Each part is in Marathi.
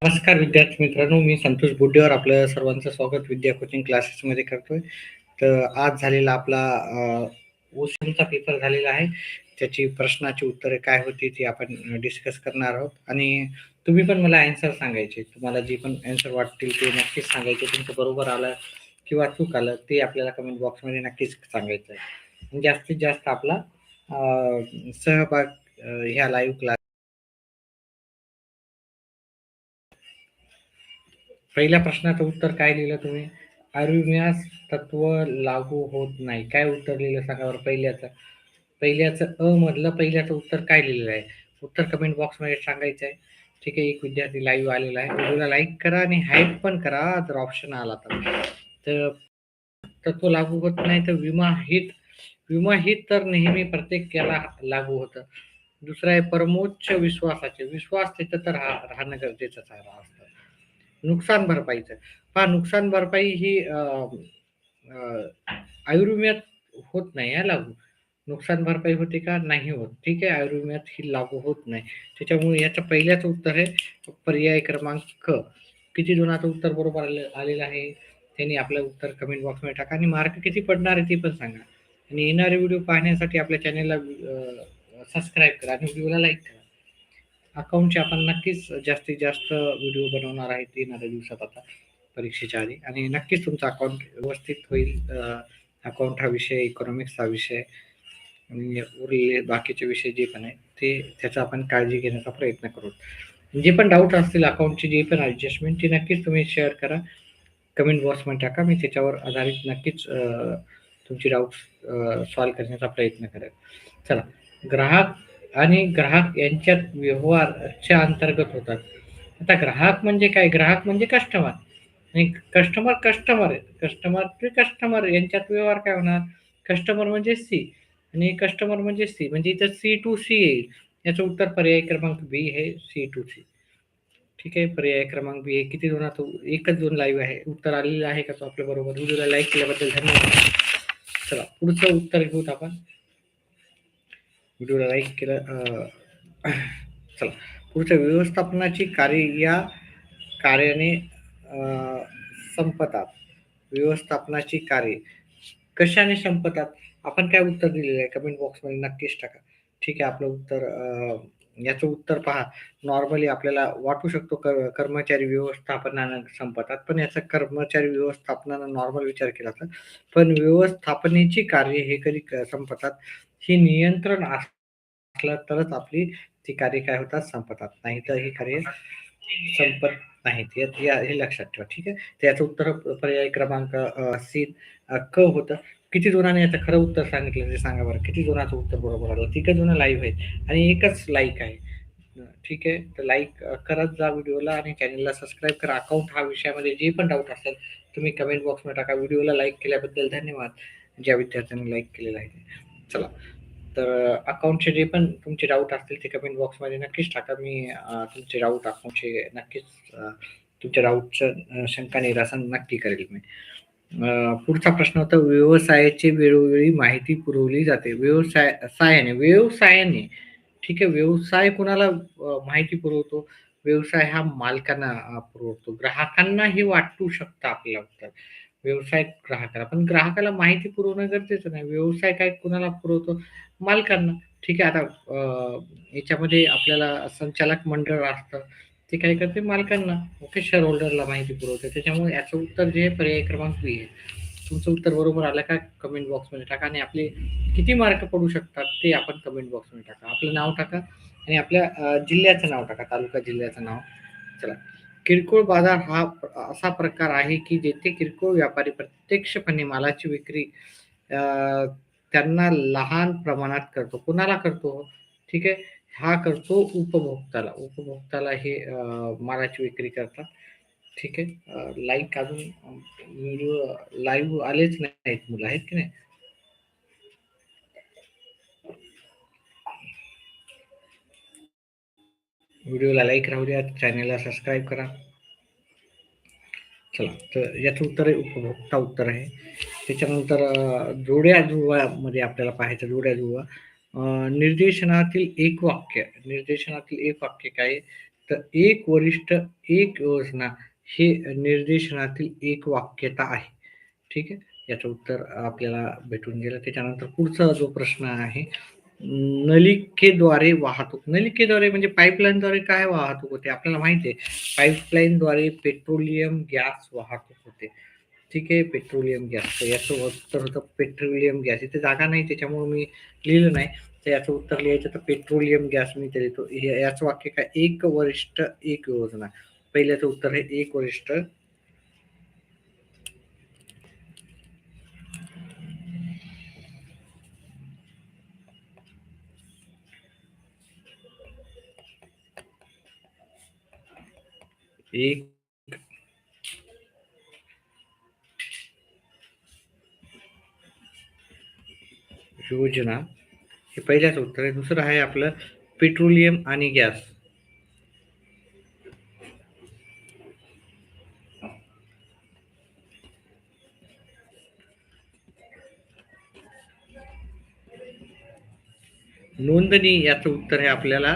नमस्कार विद्यार्थी मित्रांनो, मी संतोष बुड्डेवर आपलं सर्वांचं स्वागत विद्या कोचिंग क्लासेसमध्ये करतोय. तर आज झालेला आपला ओशनचा पेपर झालेला आहे. त्याची प्रश्नाची उत्तरे काय होती ती आपण डिस्कस करणार आहोत आणि तुम्ही पण मला ॲन्सर सांगायचे. तुम्हाला जे पण ॲन्सर वाटतील ते नक्कीच सांगायचे. तुमचं बरोबर आलं किंवा चूक आलं ते आपल्याला कमेंट बॉक्समध्ये नक्कीच सांगायचं आहे. आणि जास्तीत जास्त आपला सहभाग ह्या लाईव्ह क्लास पहिल्या प्रश्नाचं उत्तर काय लिहिलं तुम्ही? आयुर्विम्यास तत्व लागू होत नाही. काय उत्तर लिहिलं सांगा बरं पहिल्याचं? पहिल्याचं मधलं पहिल्याचं उत्तर काय लिहिलेलं आहे? उत्तर कमेंट बॉक्समध्ये सांगायचं आहे. ठीक आहे. एक विद्यार्थी लाईव्ह आलेला आहे. व्हिडिओला लाईक करा आणि हाईप पण करा जर ऑप्शन आला तर. तर तत्व लागू होत नाही तर विमा हित तर नेहमी प्रत्येक याला लागू होतं. दुसरं आहे परमोच्च विश्वासाचे. विश्वास तिथं तर राहणं गरजेचंच आहे असतं. नुकसान भरपाईचं. पहा नुकसान भरपाई ही आयुर्विम्यात होत नाही आहे लागू. नुकसान भरपाई होते का? नाही होत. ठीक आहे. आयुर्विम्यात ही लागू होत नाही. त्याच्यामुळे याचं पहिल्याचं उत्तर आहे पर्याय क्रमांक क. किती जणांचं उत्तर बरोबर आलेलं आहे? त्यांनी आपलं उत्तर कमेंट बॉक्समध्ये टाका आणि मार्क किती पडणार आहे ते पण सांगा. आणि येणारे व्हिडिओ पाहण्यासाठी आपल्या चॅनेलला सबस्क्राईब करा आणि व्हिडिओला लाईक करा. अकाउंटचे आपण नक्कीच जास्तीत जास्त व्हिडिओ बनवणार आहेत येणाऱ्या दिवसात आता परीक्षेच्या आधी आणि नक्कीच तुमचं अकाउंट व्यवस्थित होईल. अकाउंट हा विषय, इकॉनॉमिक्स हा विषय आणि उरलेले बाकीचे विषय जे पण आहेत ते त्याचा आपण काळजी घेण्याचा प्रयत्न करू. जे पण डाऊट असतील अकाउंटची जे पण ॲडजस्टमेंट ती नक्कीच तुम्ही शेअर करा. कमेंट बॉक्समध्ये टाका. मी त्याच्यावर आधारित नक्कीच तुमची डाऊट्स सॉल्व्ह करण्याचा प्रयत्न करेन. चला, ग्राहक यांच्यात व्यवहारच्या अंतर्गत होतात. आता ग्राहक म्हणजे काय? ग्राहक म्हणजे कस्टमर आणि कस्टमर यांच्यात व्यवहार काय होणार? कस्टमर म्हणजे सी आणि कस्टमर म्हणजे सी म्हणजे इथं सी टू सी येईल. याचं उत्तर पर्याय क्रमांक बी आहे सी टू सी. ठीक आहे. पर्याय क्रमांक बी आहे. किती जणांचं एकच 2 लाईव्ह आहे. उत्तर आलेलं आहे का तो आपल्या बरोबर? व्हिडिओला लाईक केल्याबद्दल धन्यवाद. चला पुढचं उत्तर घेऊत आपण. व्हिडिओला लाईक केलं चला पुढच्या व्यवस्थापनाची कार्य या कार्याने संपतात. व्यवस्थापनाची कार्य कशाने संपतात? आपण काय उत्तर दिलेलं आहे कमेंट बॉक्समध्ये नक्कीच टाका. ठीक आहे. आपलं उत्तर याचं उत्तर पहा. नॉर्मली आपल्याला वाटू शकतो कर्मचारी व्यवस्थापनानं संपतात, पण याचा कर्मचारी व्यवस्थापनानं नॉर्मल विचार केला तर पण व्यवस्थापनेची कार्य हे कधी संपतात? हे नियंत्रण असलं तरच आपली ती कार्य काय होतात? संपतात. नाहीतर ही कार्य संपत नाहीत. हे लक्षात ठेवा. ठीक आहे. तर याचं उत्तर पर्याय क्रमांक सी क होतं. किती जणांनी याचं खरं उत्तर सांगितलं ते सांगा बरं. किती जणांचं उत्तर बरोबर आलं? तिघं जण लाईव्ह आहेत आणि एकच लाईक आहे. ठीक आहे. तर लाईक करत जा व्हिडिओला आणि चॅनलला सबस्क्राईब करा. अकाउंट हा विषयामध्ये जे पण डाऊट असेल तुम्ही कमेंट बॉक्समध्ये टाका. व्हिडिओला लाईक केल्याबद्दल धन्यवाद. ज्या विद्यार्थ्यांनी लाईक केलेलं आहे ते. चला. तर अकाउंटचे जे पण तुमचे डाऊट असतील ते कमेंट बॉक्समध्ये नक्कीच टाका. मी तुमचे डाऊट अकाउंटचे नक्कीच तुमच्या डाऊटचं शंका निरासन नक्की करेल मी. पुढचा प्रश्न होता व्यवसायाची वेळोवेळी माहिती पुरवली जाते. व्यवसायाने ठीक आहे. व्यवसाय कोणाला माहिती पुरवतो? व्यवसाय हा मालकांना पुरवतो. ग्राहकांना हे वाटू शकतं आपल्याला उत्तर. व्यवसाय ग्राहकाला, पण ग्राहकाला माहिती पुरवणं गरजेचं नाही. व्यवसाय काय कुणाला पुरवतो? मालकांना. ठीक आहे. आता याच्यामध्ये आपल्याला संचालक मंडळ असतं. ते काय करते? मालकांना, ओके, शेअर होल्डरला माहिती पुरवते. त्याच्यामुळे याचं उत्तर जे आहे पर्याय क्रमांक बी आहे. तुमचं उत्तर बरोबर आलं का? कमेंट बॉक्समध्ये टाका आणि आपले किती मार्क पडू शकतात ते आपण कमेंट बॉक्समध्ये टाका. आपलं नाव टाका आणि आपल्या जिल्ह्याचं नाव टाका. तालुका, जिल्ह्याचं नाव. चला. किरकोळ बाजार हा असा प्रकार आहे की जेथे किरकोळ व्यापारी प्रत्यक्षपणे मालाची विक्री त्यांना लहान प्रमाणात करतो. कुणाला करतो? ठीक आहे. हा करतो उपभोक्ताला. उपभोक्ताला हे मालाची विक्री करतात. ठीक आहे. लाईक अजून व्हिडिओ लाईव्ह आलेच नाहीत मुलं, आहेत की नाही? व्हिडिओला लाईक राहू द्या. चॅनलला सबस्क्राईब करा. चला, तर याचं उत्तर आहे उपभोक्ता उत्तर आहे. त्याच्यानंतर जोड्या जुळवामध्ये आपल्याला पाहायचं जोड्या जुळवा. निर्देशनातील एक वाक्य काय आहे? तर एक वरिष्ठ, एक योजना हे निर्देशनातील एक वाक्यता आहे. ठीक आहे. याचं उत्तर आपल्याला भेटून गेलं. त्याच्यानंतर पुढचा जो प्रश्न आहे, नलिकेद्वारे वाहतूक. नलिकेद्वारे म्हणजे पाईपलाईनद्वारे काय वाहतूक होते? आपल्याला माहिती आहे, पाईपलाईनद्वारे पेट्रोलियम गॅस वाहतूक होते. ठीक आहे, पेट्रोलियम गॅस. तर याचं उत्तर होतं पेट्रोलियम गॅस. इथे जागा नाही त्याच्यामुळे मी लिहिलं नाही. तर याचं उत्तर लिहायचं तर पेट्रोलियम गॅस मी ते लिहितो. याचं वाक्य काय? एक वरिष्ठ, एक योजना. पहिल्याचं उत्तर आहे एक वरिष्ठ, एक योजना हे पहिल्याच उत्तर आहे. दुसरं आहे आपलं पेट्रोलियम आणि गॅस. नोंदणी याचं उत्तर आहे आपल्याला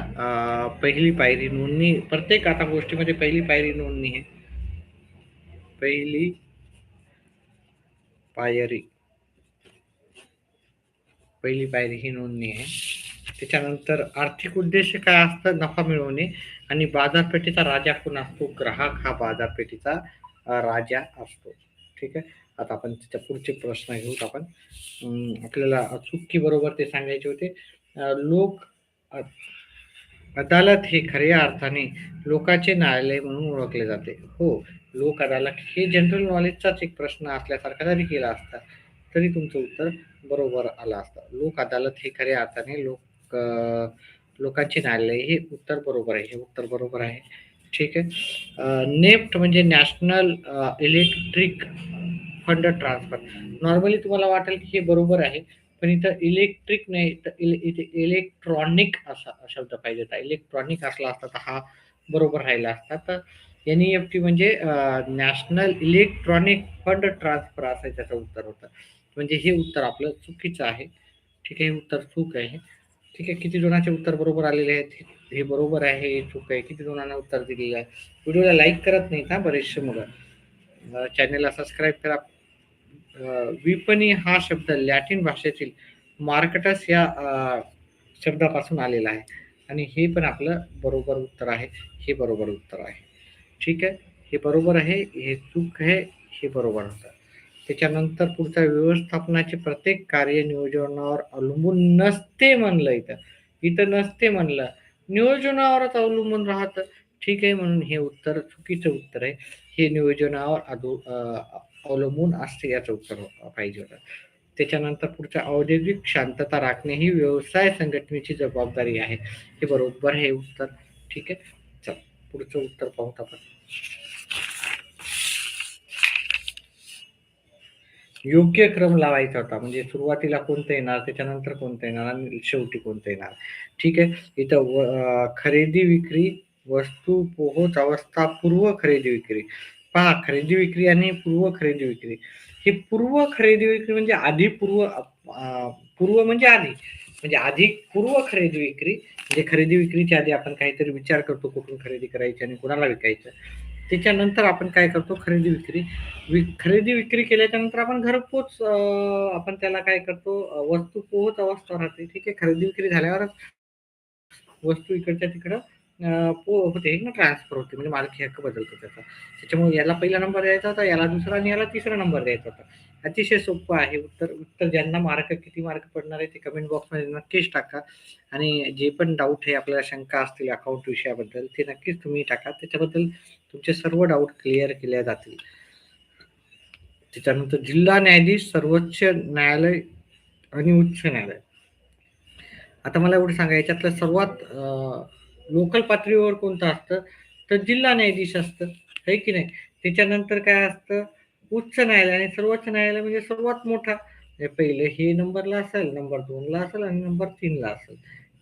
पहिली पायरी नोंदणी. प्रत्येक आता गोष्टीमध्ये पहिली पायरी नोंदणी आहे. पहिली पायरी पहिली पायरी ही नोंदणी आहे. त्याच्यानंतर आर्थिक उद्देश काय असतं? नफा मिळवणे. आणि बाजारपेठेचा राजा कोण असतो? ग्राहक हा बाजारपेठेचा राजा असतो. ठीक आहे. आता आपण त्याच्या पुढचे प्रश्न घेऊ आपण. आपल्याला चूक बरोबर ते सांगायचे होते. लोक अदालत हे खऱ्या अर्थाने लोकांचे न्यायालय म्हणून ओळखले जाते. हो, लोक अदालत हे जनरल नॉलेजचाच एक प्रश्न असल्यासारखा जरी केला असता, तरी तुमचं उत्तर बरोबर आलं असतं. लोक अदालत हे खऱ्या अर्थाने लोकांचे न्यायालय हे उत्तर बरोबर आहे. हे उत्तर बरोबर आहे. ठीक आहे. नेफ्ट म्हणजे national electric fund transfer. Normally तुम्हाला वाटेल की हे बरोबर आहे, पण इथं इलेक्ट्रिक नाही, तर इथे इलेक्ट्रॉनिक असा शब्द पाहिजे होता. इलेक्ट्रॉनिक असला असता तर हा बरोबर राहिला असता. तर NEFT म्हणजे नॅशनल इलेक्ट्रॉनिक फंड ट्रान्सफर असं त्याचं उत्तर होतं. म्हणजे हे उत्तर आपलं चुकीचं आहे. ठीक आहे, हे उत्तर चूक आहे. ठीक आहे, किती जणांचे उत्तर बरोबर आलेले आहेत? हे बरोबर आहे, हे चूक आहे. किती जणांना उत्तर दिलेलं आहे? व्हिडिओला लाईक करत नाहीत हा बरेचसे मुलं. चॅनेलला सबस्क्राईब करा. विपणी हा शब्द लॅटिन भाषेतील मार्केटस या शब्दापासून आलेला आहे. आणि हे पण आपलं बरोबर उत्तर आहे. हे बरोबर उत्तर आहे. ठीक आहे. हे बरोबर आहे, हे चूक आहे, हे बरोबर होतं. त्याच्यानंतर पुढचा, व्यवस्थापनाचे प्रत्येक कार्य नियोजनावर अवलंबून नसते म्हणलं इथं. इथं नसते म्हणलं. नियोजनावरच अवलंबून राहतं. ठीक आहे, म्हणून हे उत्तर चुकीचं उत्तर आहे. हे नियोजनावर अवलंबून असते याचं उत्तर पाहिजे होतं. त्याच्यानंतर पुढचं, औद्योगिक शांतता राखणे ही व्यवसाय संघटनेची जबाबदारी आहे. हे बरोबर हे उत्तर. ठीक आहे. चल पुढचं उत्तर पाहूत आपण. योग्य क्रम लावायचा होता. म्हणजे सुरुवातीला कोणतं येणार, त्याच्यानंतर कोणतं येणार आणि शेवटी कोणतं येणार. ठीक आहे. इथं खरेदी विक्री, वस्तू पोहोच अवस्था, पूर्व खरेदी विक्री. पहा, खरेदी विक्री आणि पूर्व खरेदी विक्री. ही पूर्व खरेदी विक्री म्हणजे आधी पूर्व म्हणजे आधी. म्हणजे आधी पूर्व खरेदी विक्री म्हणजे खरेदी विक्रीच्या आधी आपण काहीतरी विचार करतो कुठून खरेदी करायची आणि कुणाला विकायचं. त्याच्यानंतर आपण काय करतो? खरेदी विक्री. खरेदी विक्री केल्याच्या नंतर आपण घरपोच आपण त्याला काय करतो? वस्तू पोहोच अवस्था राहते. ठीक आहे. खरेदी विक्री झाल्यावर वस्तू इकडच्या तिकडं होते ना, ट्रान्सफर होते, म्हणजे मालकी हक्क बदलतो त्याचा. त्याच्यामुळे याला पहिला नंबर द्यायचा होता, याला दुसरा आणि याला तिसरा नंबर द्यायचा होता. अतिशय सोपं आहे उत्तर. उत्तर ज्यांना किती मार्क पडणार आहे ते कमेंट बॉक्समध्ये नक्कीच टाका. आणि जे पण डाऊट आहे, आपल्याला शंका असतील अकाउंट विषयाबद्दल, ते नक्कीच तुम्ही टाका. त्याच्याबद्दल तुमचे सर्व डाऊट क्लिअर केले जातील. त्याच्यानंतर जिल्हा न्यायाधीश, सर्वोच्च न्यायालय आणि उच्च न्यायालय. आता मला एवढं सांगा, याच्यातलं सर्वात लोकल पातळीवर कोणतं असतं? तर जिल्हा न्यायाधीश असतं, आहे की नाही? त्याच्यानंतर काय असतं? उच्च न्यायालय. आणि सर्वोच्च न्यायालय म्हणजे सर्वात मोठा. पहिले हे नंबरला असेल, नंबर 2ला असेल आणि नंबर 3ला असेल.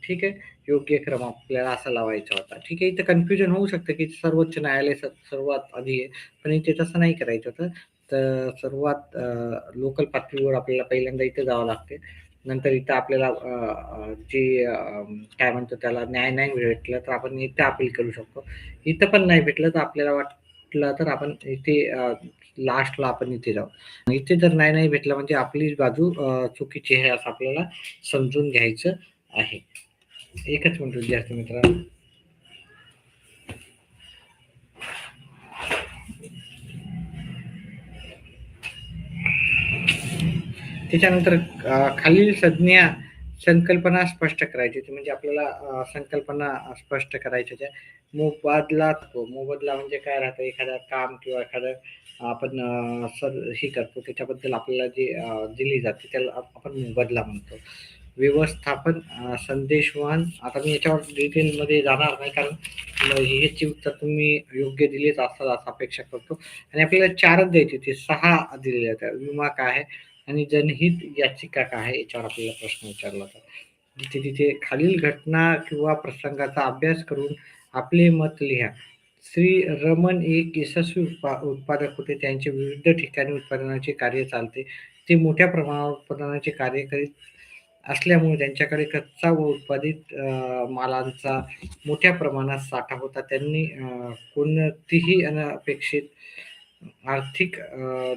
ठीक आहे. योग्य क्रम आपल्याला असा लावायचा होता. ठीक आहे. इथं कन्फ्युजन होऊ शकतं की सर्वोच्च न्यायालय सर्वात आधी आहे, पण इथे तसं नाही करायचं होतं. तर सर्वात लोकल पातळीवर आपल्याला पहिल्यांदा इथे जावं लागते. नंतर इथं आपल्याला जी काय म्हणतो त्याला न्याय नाही भेटलं तर आपण इथे अपील करू शकतो. इथं पण नाही भेटलं तर आपल्याला वाटलं तर आपण इथे लास्टला आपण इथे जाऊ. इथे जर नाही भेटलं म्हणजे आपली बाजू चुकीची आहे असं आपल्याला समजून घ्यायचं आहे. एकच मिनिट विद्यार्थी मित्रांनो. त्याच्यानंतर खालील संकल्पना स्पष्ट करायची. म्हणजे आपल्याला संकल्पना स्पष्ट करायच्या त्या. मोबदला म्हणजे काय राहतं, एखादं काम किंवा एखादं आपण हे करतो त्याच्याबद्दल आपल्याला जी दिली जाते त्याला आपण मोबदला म्हणतो. व्यवस्थापन, संदेशवहन. आता मी याच्यावर डिटेलमध्ये जाणार नाही कारण ह्याची उत्तर तुम्ही योग्य दिलीच असं अपेक्षा करतो. आणि आपल्याला 4च द्यायचे होते, 6 दिले जातात. विमा काय आहे आणि जनहित याचिका काय आहे याच्यावर आपल्याला प्रश्न विचारला होता. तिथे खालील घटना किंवा प्रसंगाचा अभ्यास करून आपले मत लिहा. श्री रमन एक यशस्वी उत्पादक होते. त्यांचे विविध ठिकाणी उत्पादनाचे कार्य चालते. ते मोठ्या प्रमाणावर उत्पादनाचे कार्य करीत असल्यामुळे त्यांच्याकडे कच्चा व उत्पादित मालांचा मोठ्या प्रमाणात साठा होता. त्यांनी कोणतीही अनपेक्षित आर्थिक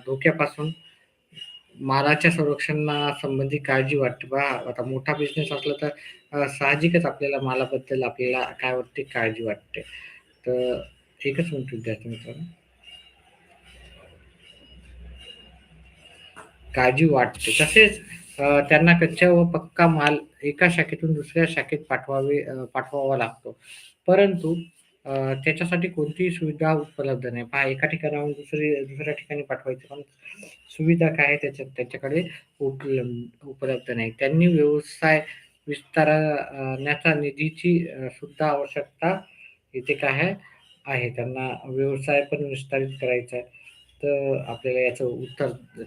धोक्यापासून मालाच्या संरक्षणासंबंधी काळजी वाटते. पहा आता मोठा बिझनेस असला तर साहजिकच आपल्याला मालाबद्दल आपल्याला काय वाटते, काळजी वाटते. तर एकच मिनिट विद्यार्थी मित्रांनो. काळजी वाटते. तसेच त्यांना कच्चा व पक्का माल एका शाखेतून दुसऱ्या शाखेत पाठवावा लागतो. परंतु त्याच्यासाठी कोणतीही सुविधा उपलब्ध नाही. पहा एका ठिकाणाहून दुसऱ्या ठिकाणी पाठवायचं पण सुविधा काय आहे त्याच्याकडे उपलब्ध नाही. त्यांनी व्यवसाय विस्तारण्याचा निधीची सुद्धा आवश्यकता इथे काय आहे. त्यांना व्यवसाय पण विस्तारित करायचा आहे. तर आपल्याला याचं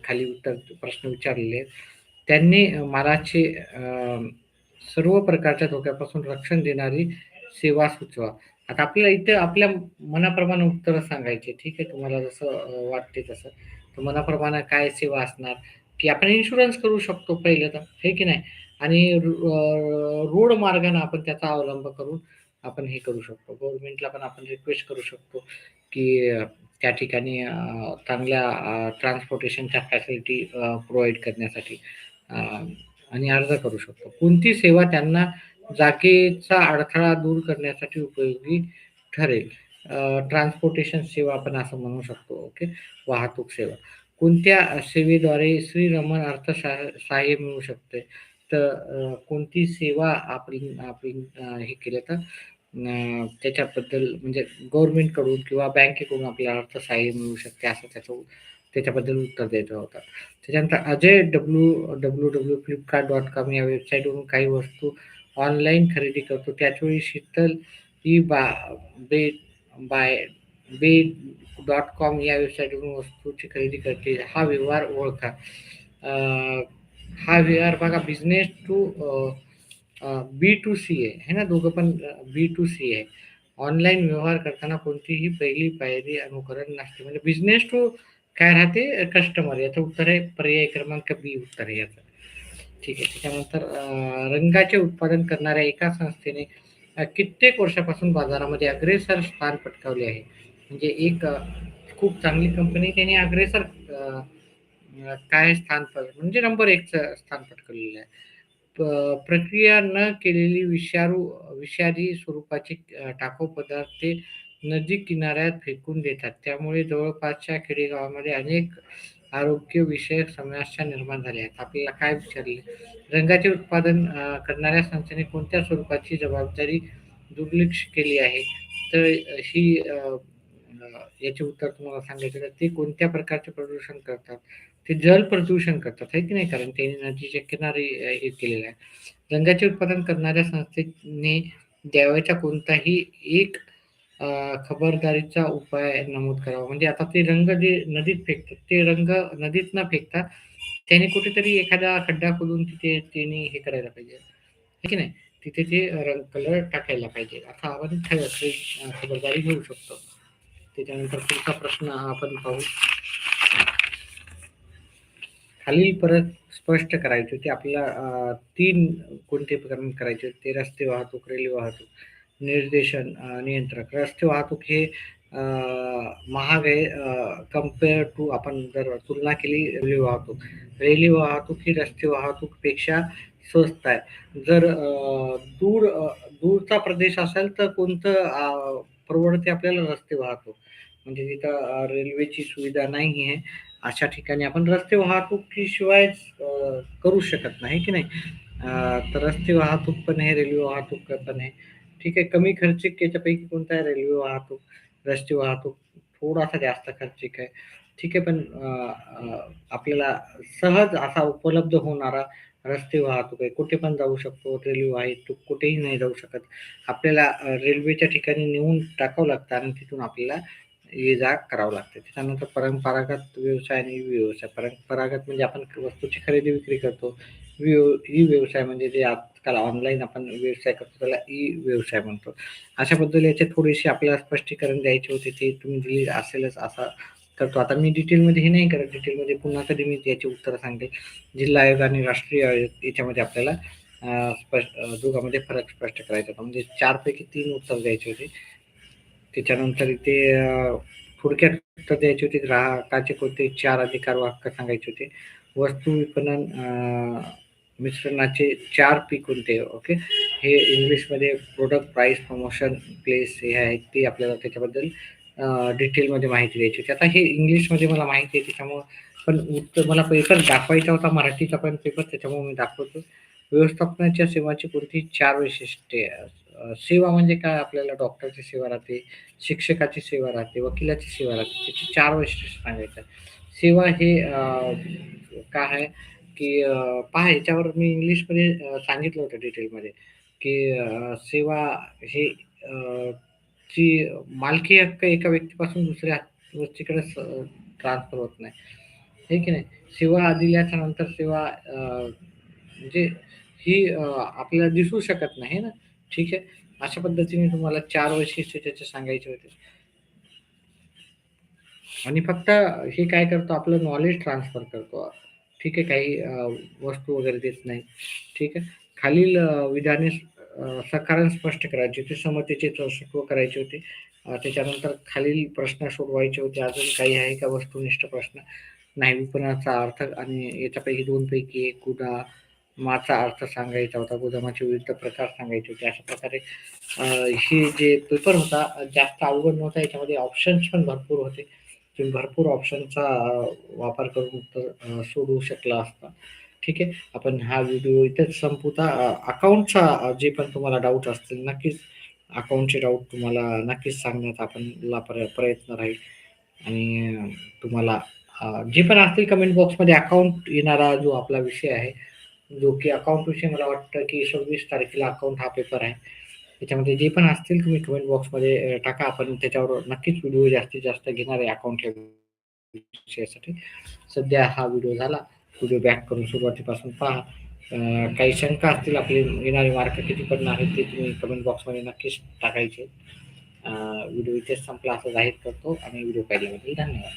खाली उत्तर प्रश्न विचारलेले आहेत. त्यांनी मालाचे सर्व प्रकारच्या धोक्यापासून रक्षण देणारी सेवा सुचवा. आता आपल्याला इथे आपल्या मनाप्रमाणे उत्तरं सांगायची. ठीक आहे, तुम्हाला जसं वाटते तसं. तर मनाप्रमाणे काय सेवा असणार, की आपण इन्शुरन्स करू शकतो पहिलं तर, हे की नाही? आणि रोड मार्गाने आपण त्याचा अवलंब करून आपण हे करू शकतो. गव्हर्नमेंटला पण आपण रिक्वेस्ट करू शकतो, की त्या ठिकाणी चांगल्या ट्रान्सपोर्टेशनच्या फॅसिलिटी प्रोव्हाईड करण्यासाठी आणि अर्ज करू शकतो. कोणती सेवा त्यांना जागेचा अडथळा दूर करण्यासाठी उपयोगी ठरेल. ट्रान्सपोर्टेशन सेवा आपण असं म्हणू शकतो. ओके. वाहतूक सेवा. कोणत्या सेवेद्वारे श्रीरमण सहाय्य मिळू शकते? तर कोणती सेवा आपण हे केलं तर त्याच्याबद्दल म्हणजे गव्हर्नमेंटकडून किंवा बँकेकडून आपल्याला अर्थसहाय्य मिळू शकते असं त्याच्याबद्दल उत्तर द्यायचं होतं. त्याच्यानंतर अजय www.flipkart.com या वेबसाईटवरून काही वस्तू ऑनलाईन खरेदी करतो. त्याचवेळी शीतल ई बा बे बाय बे.com या वेबसाईटवरून वस्तूची खरेदी करते. हा व्यवहार ओळखा. हा व्यवहार बघा बिझनेस टू B2C आहे, है ना? दोघं पण B2C आहे. ऑनलाईन व्यवहार करताना कोणतीही पहिली पायरी अनुकरण नसते. म्हणजे बिझनेस टू काय राहते, कस्टमर. याचं उत्तर आहे पर्याय क्रमांक बी उत्तर आहे याचं. ठीक आहे. त्याच्यानंतर रंगाचे उत्पादन करणाऱ्या एका संस्थेने कित्येक वर्षापासून बाजारामध्ये अग्रेसर स्थान पटकावले आहे. म्हणजे एक खूप चांगली कंपनी त्याने अग्रेसर काय म्हणजे नंबर 1चं स्थान पटकावलेलं आहे. प्रक्रिया न केलेली विषारी स्वरूपाचे टाकाऊ पदार्थ ते नदी किनाऱ्यात फेकून देतात. त्यामुळे जवळपासच्या खेडेगावामध्ये अनेक आरोग्यविषयक समस्या निर्माण झाल्या आहेत. आपल्याला काय विचारले? रंगाचे उत्पादन करणाऱ्या संस्थेने कोणत्या स्वरूपाची जबाबदारी दुर्लक्ष केली आहे? तर ही याचे उत्तर तुम्हाला सांगायचं तर ते कोणत्या प्रकारचे प्रदूषण करतात? ते जल प्रदूषण करतात, आहे की नाही? कारण त्यांनी नदीच्या किनारी हे केलेलं आहे. रंगाचे उत्पादन करणाऱ्या संस्थेने द्यावयाचा कोणताही एक खबरदारीचा उपाय नमूद करावा. म्हणजे आता ते रंग जे नदीत फेकतात, ते रंग नदीत न फेकता त्याने कुठेतरी एखादा खड्डा खोदून तिथे त्यांनी हे करायला पाहिजे, आहे की नाही? तिथे ते रंग कलर टाकायला पाहिजे. आता आपण खबरदारी घेऊ शकतो. त्याच्यानंतर पुढचा प्रश्न आपण पाहू. खालील परत स्पष्ट करायची होती आपल्याला. 3 कोणते प्रकरण करायचे होते. रस्ते वाहतूक, रेल्वे वाहतूक, निर्देशन नियंत्रक. रस्ते वाहतूक हे महाग आहे कंपेअर टू, आपण जर तुलना केली रेल्वे वाहतूक. रेल्वे वाहतूक ही रस्ते वाहतूकपेक्षा स्वस्त आहे. जर दूरचा प्रदेश असेल तर कोणतं परवडते आपल्याला रस्ते वाहतूक. म्हणजे तिथं रेल्वेची सुविधा नाही आहे. अशा ठिकाणी आपण रस्ते वाहतुकीशिवाय करू शकत नाही की नाही. तर रस्ते वाहतूक पण आहे, रेल्वे वाहतूक पण आहे. ठीक आहे. कमी खर्चिक याच्यापैकी कोणता आहे? रेल्वे वाहतूक. रस्ते वाहतूक थोडासा जास्त खर्चिक आहे. ठीक आहे. पण आपल्याला सहज असा उपलब्ध होणारा रस्ते वाहतूक आहे. कुठे पण जाऊ शकतो. रेल्वे वाहतूक कुठेही नाही जाऊ शकत. आपल्याला रेल्वेच्या ठिकाणी नेऊन टाकावं लागतं आणि तिथून आपल्याला ये-जा करावं लागते. त्याच्यानंतर परंपरागत व्यवसाय आणि ई-व्यवसाय. परंपरागत म्हणजे आपण वस्तूची खरेदी-विक्री करतो. ई-व्यवसाय म्हणजे जे आजकाल ऑनलाईन आपण व्यवसाय करतो त्याला ई-व्यवसाय म्हणतो. अशाबद्दल याचे थोडेसे आपल्याला स्पष्टीकरण द्यायचे होते. ते तुम्ही दिले असेलच असा करतो. आता मी डिटेलमध्ये हे नाही करत. डिटेलमध्ये पुन्हा कधी मी याची उत्तरं सांगेल. जिल्हा आयोग आणि राष्ट्रीय आयोग याच्यामध्ये आपल्याला दोघांमध्ये फरक स्पष्ट करायचा होता. म्हणजे 4 पैकी 3 उत्तर द्यायचे होते. त्याच्यानंतर इथे थोडक्यात उत्तर द्यायची होती. ग्राहकाचे कोणते 4 अधिकार व हक्क सांगायचे होते. वस्तू विपणन मिश्रणाचे 4 पी कोणते? ओके. हे इंग्लिशमध्ये प्रोडक्ट, प्राइस, प्रमोशन, प्लेस हे आहेत ते आपल्याला त्याच्याबद्दल डिटेलमध्ये माहिती द्यायची होती. आता हे इंग्लिशमध्ये मला माहिती आहे त्याच्यामुळं, पण उत्तर मला पेपर दाखवायचा होता मराठीचा पण पेपर, त्याच्यामुळे मी दाखवतो. व्यवस्थापनाच्या सेवाची कोणती 4 वैशिष्ट्ये? सेवा म्हणजे काय? आपल्याला डॉक्टरची सेवा राहते, शिक्षकाची सेवा राहते, वकिलाची सेवा राहते. त्याची 4 वैशिष्ट्ये सांगायचं आहे. सेवा हे काय आहे, की पहा ह्याच्यावर मी इंग्लिशमध्ये सांगितलं होतं डिटेलमध्ये, की सेवा हे ची मालकी हक्क एका व्यक्तीपासून दुसऱ्या व्यक्तीकडे ट्रान्सफर होत नाही. हे की नाही? सेवा दिल्याच्या नंतर सेवा म्हणजे ही आपल्याला दिसू शकत नाही ना. ठीक आहे. अशा पद्धतीने तुम्हाला 4 वैशिष्ट्य त्याचे सांगायचे होते. आणि फक्त हे काय करतो, आपलं नॉलेज ट्रान्सफर करतो. ठीक आहे. काही वस्तू वगैरे देत नाही. ठीक आहे. खालील विधाने साकारण स्पष्ट करायची होती. समतेचे तत्व करायचे होते. त्याच्यानंतर खालील प्रश्न सोडवायचे होते. अजून काही आहे का वस्तुनिष्ठ प्रश्न? नाही. विपणनाचा अर्थ आणि याच्यापैकी 2 पैकी 1 गुदामाचा अर्थ सांगायचा होता. गोदामाचे विविध प्रकार सांगायचे होते. अशा प्रकारे हे जे पेपर होता जास्त अवघड नव्हता. याच्यामध्ये ऑप्शन्स पण भरपूर होते. तुम्ही भरपूर ऑप्शनचा वापर करून उत्तर सोडवू शकला असता. ठीक आहे. आपण हा व्हिडिओ इथेच संपवूया. अकाउंटचा जे पण तुम्हाला डाऊट असतील नक्कीच, अकाउंटचे डाऊट तुम्हाला नक्कीच सांगण्याचा आपण प्रयत्न राहील. आणि तुम्हाला जे पण असतील कमेंट बॉक्समध्ये अकाउंट येणारा जो आपला विषय आहे, जो की अकाउंट विषय मला वाटतं की 26 तारखेला अकाउंट हा पेपर आहे. त्याच्यामध्ये जे पण असतील तुम्ही कमेंट बॉक्समध्ये टाका. आपण त्याच्यावर नक्कीच व्हिडिओ जास्तीत जास्त घेणार आहे अकाउंट विषयासाठी. सध्या हा व्हिडिओ झाला. व्हिडिओ बॅक करून सुरुवातीपासून पहा. काही शंका असतील, आपले येणारे मार्क किती पडणार आहेत ते तुम्ही कमेंट बॉक्समध्ये नक्कीच टाकायचे. व्हिडिओ इथेच संपला असं जाहीर करतो आणि व्हिडिओ पाहिल्याबद्दल धन्यवाद.